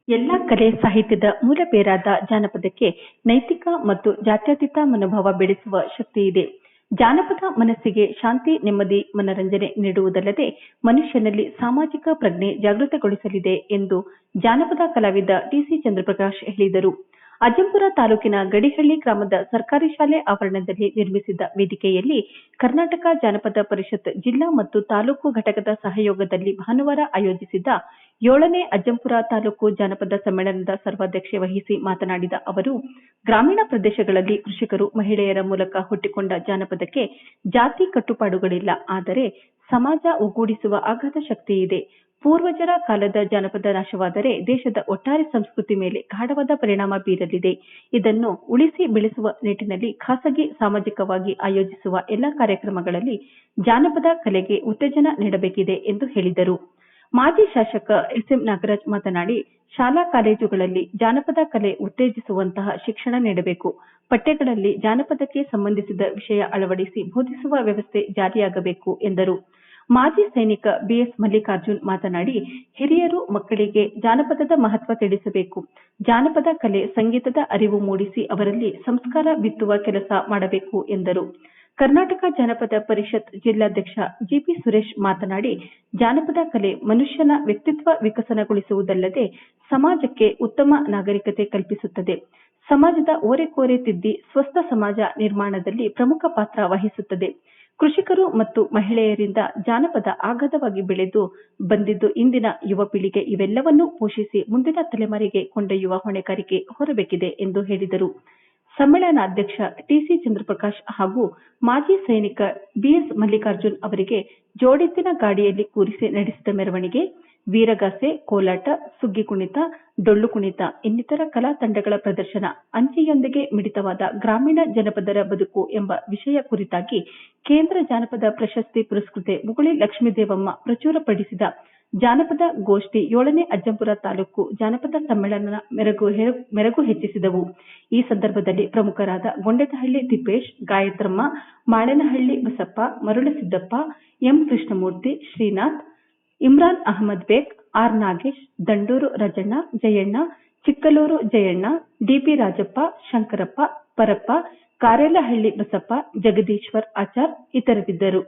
ಎಲ್ಲ ಕಲೆ ಸಾಹಿತ್ಯದ ಮೂಲ ಬೇರಾದ ಜಾನಪದಕ್ಕೆ ನೈತಿಕ ಮತ್ತು ಜಾತ್ಯತೀತ ಮನೋಭಾವ ಬೆಳೆಸುವ ಶಕ್ತಿಯಿದೆ. ಜಾನಪದ ಮನಸ್ಸಿಗೆ ಶಾಂತಿ, ನೆಮ್ಮದಿ, ಮನರಂಜನೆ ನೀಡುವುದಲ್ಲದೆ ಮನುಷ್ಯನಲ್ಲಿ ಸಾಮಾಜಿಕ ಪ್ರಜ್ಞೆ ಜಾಗೃತಗೊಳಿಸಲಿದೆ ಎಂದು ಜಾನಪದ ಕಲಾವಿದ ಟಿ.ಸಿ. ಚಂದ್ರಪ್ರಕಾಶ್ ಹೇಳಿದರು. ಅಜ್ಜಂಪುರ ತಾಲೂಕಿನ ಗಡಿಹಳ್ಳಿ ಗ್ರಾಮದ ಸರ್ಕಾರಿ ಶಾಲೆ ಆವರಣದಲ್ಲಿ ನಿರ್ಮಿಸಿದ್ದ ವೇದಿಕೆಯಲ್ಲಿ ಕರ್ನಾಟಕ ಜಾನಪದ ಪರಿಷತ್ ಜಿಲ್ಲಾ ಮತ್ತು ತಾಲೂಕು ಘಟಕದ ಸಹಯೋಗದಲ್ಲಿ ಭಾನುವಾರ ಆಯೋಜಿಸಿದ್ದ 7ನೇ ಅಜ್ಜಂಪುರ ತಾಲೂಕು ಜಾನಪದ ಸಮ್ಮೇಳನದ ಸರ್ವಾಧ್ಯಕ್ಷೆ ವಹಿಸಿ ಮಾತನಾಡಿದ ಅವರು, ಗ್ರಾಮೀಣ ಪ್ರದೇಶಗಳಲ್ಲಿ ಕೃಷಿಕರು, ಮಹಿಳೆಯರ ಮೂಲಕ ಹುಟ್ಟಿಕೊಂಡ ಜಾನಪದಕ್ಕೆ ಜಾತಿ ಕಟ್ಟುಪಾಡುಗಳಿಲ್ಲ. ಆದರೆ ಸಮಾಜ ಒಗ್ಗೂಡಿಸುವ ಅಗಾಧ ಶಕ್ತಿಯಿದೆ. ಪೂರ್ವಜರ ಕಾಲದ ಜಾನಪದ ನಾಶವಾದರೆ ದೇಶದ ಒಟ್ಟಾರೆ ಸಂಸ್ಕೃತಿ ಮೇಲೆ ಗಾಢವಾದ ಪರಿಣಾಮ ಬೀರಲಿದೆ. ಇದನ್ನು ಉಳಿಸಿ ಬೆಳೆಸುವ ನಿಟ್ಟಿನಲ್ಲಿ ಖಾಸಗಿ, ಸಾಮಾಜಿಕವಾಗಿ ಆಯೋಜಿಸುವ ಎಲ್ಲ ಕಾರ್ಯಕ್ರಮಗಳಲ್ಲಿ ಜಾನಪದ ಕಲೆಗೆ ಉತ್ತೇಜನ ನೀಡಬೇಕಿದೆ ಎಂದು ಹೇಳಿದರು. ಮಾಜಿ ಶಾಸಕ ಎಸ್.ಎಂ. ನಾಗರಾಜ್ ಮಾತನಾಡಿ, ಶಾಲಾ ಕಾಲೇಜುಗಳಲ್ಲಿ ಜಾನಪದ ಕಲೆ ಉತ್ತೇಜಿಸುವಂತಹ ಶಿಕ್ಷಣ ನೀಡಬೇಕು. ಪಠ್ಯಗಳಲ್ಲಿ ಜಾನಪದಕ್ಕೆ ಸಂಬಂಧಿಸಿದ ವಿಷಯ ಅಳವಡಿಸಿ ಬೋಧಿಸುವ ವ್ಯವಸ್ಥೆ ಜಾರಿಯಾಗಬೇಕು ಎಂದರು. ಮಾಜಿ ಸೈನಿಕ ಬಿ.ಎಸ್. ಮಲ್ಲಿಕಾರ್ಜುನ್ ಮಾತನಾಡಿ, ಹಿರಿಯರು ಮಕ್ಕಳಿಗೆ ಜಾನಪದದ ಮಹತ್ವ ತಿಳಿಸಬೇಕು. ಜಾನಪದ ಕಲೆ, ಸಂಗೀತದ ಅರಿವು ಮೂಡಿಸಿ ಅವರಲ್ಲಿ ಸಂಸ್ಕಾರ ಬಿತ್ತುವ ಕೆಲಸ ಮಾಡಬೇಕು ಎಂದರು. ಕರ್ನಾಟಕ ಜಾನಪದ ಪರಿಷತ್ ಜಿಲ್ಲಾಧ್ಯಕ್ಷ ಜಿ.ಪಿ. ಸುರೇಶ್ ಮಾತನಾಡಿ, ಜಾನಪದ ಕಲೆ ಮನುಷ್ಯನ ವ್ಯಕ್ತಿತ್ವ ವಿಕಸನಗೊಳಿಸುವುದಲ್ಲದೆ ಸಮಾಜಕ್ಕೆ ಉತ್ತಮ ನಾಗರಿಕತೆ ಕಲ್ಪಿಸುತ್ತದೆ. ಸಮಾಜದ ಓರೆಕೋರೆ ತಿದ್ದಿ ಸ್ವಸ್ಥ ಸಮಾಜ ನಿರ್ಮಾಣದಲ್ಲಿ ಪ್ರಮುಖ ಪಾತ್ರ ವಹಿಸುತ್ತದೆ. ಕೃಷಿಕರು ಮತ್ತು ಮಹಿಳೆಯರಿಂದ ಜಾನಪದ ಅಗಾಧವಾಗಿ ಬೆಳೆದು ಬಂದಿದ್ದು ಇಂದಿನ ಯುವ ಪೀಳಿಗೆ ಇವೆಲ್ಲವನ್ನೂ ಪೋಷಿಸಿ ಮುಂದಿನ ತಲೆಮಾರಿಗೆ ಕೊಂಡೊಯ್ಯುವ ಹೊಣೆಗಾರಿಕೆ ಹೊರಬೇಕಿದೆ ಎಂದು ಹೇಳಿದರು. ಸಮ್ಮೇಳನಾಧ್ಯಕ್ಷ ಟಿ.ಸಿ. ಚಂದ್ರಪ್ರಕಾಶ್ ಹಾಗೂ ಮಾಜಿ ಸೈನಿಕ ಬಿ.ಎಸ್. ಮಲ್ಲಿಕಾರ್ಜುನ್ ಅವರಿಗೆ ಜೋಡೆತ್ತಿನ ಗಾಡಿಯಲ್ಲಿ ಕೂರಿಸಿ ನಡೆಸಿದ ಮೆರವಣಿಗೆ, ವೀರಗಾಸೆ, ಕೋಲಾಟ, ಸುಗ್ಗಿ ಕುಣಿತ, ಡೊಳ್ಳು ಕುಣಿತ ಇನ್ನಿತರ ಕಲಾ ತಂಡಗಳ ಪ್ರದರ್ಶನ, ಅಂಚೆಯೊಂದಿಗೆ ಮಿಡಿತವಾದ ಗ್ರಾಮೀಣ ಜನಪದರ ಬದುಕು ಎಂಬ ವಿಷಯ ಕುರಿತಾಗಿ ಕೇಂದ್ರ ಜಾನಪದ ಪ್ರಶಸ್ತಿ ಪುರಸ್ಕೃತೆ ಮುಗುಳಿ ಲಕ್ಷ್ಮೀದೇವಮ್ಮ ಪ್ರಚುರಪಡಿಸಿದ ಜಾನಪದ ಗೋಷ್ಠಿ 7ನೇ ಅಜ್ಜಂಪುರ ತಾಲೂಕು ಜಾನಪದ ಸಮ್ಮೇಳನ ಮೆರುಗು ಹೆಚ್ಚಿಸಿದವು. ಈ ಸಂದರ್ಭದಲ್ಲಿ ಪ್ರಮುಖರಾದ ಗೊಂಡೆದಹಳ್ಳಿ ತಿಪ್ಪೇಶ್, ಗಾಯತ್ರಮ್ಮ, ಮಾಳೇನಹಳ್ಳಿ ಬಸಪ್ಪ, ಮರುಳಸಿದ್ದಪ್ಪ, ಎಂ. ಕೃಷ್ಣಮೂರ್ತಿ, ಶ್ರೀನಾಥ್, ಇಮ್ರಾನ್ ಅಹಮದ್ ಬೇಗ್, ಆರ್. ನಾಗೇಶ್, ದಂಡೂರು ರಾಜಣ್ಣ, ಜಯಣ್ಣ, ಚಿಕ್ಕಲೂರು ಜಯಣ್ಣ, ಡಿ.ಪಿ. ರಾಜಪ್ಪ, ಶಂಕರಪ್ಪ, ಪರಪ್ಪ, ಕಾರೇಲಹಳ್ಳಿ ಬಸಪ್ಪ, ಜಗದೀಶ್ವರ್ ಆಚಾರ್ ಇತರರಿದ್ದರು.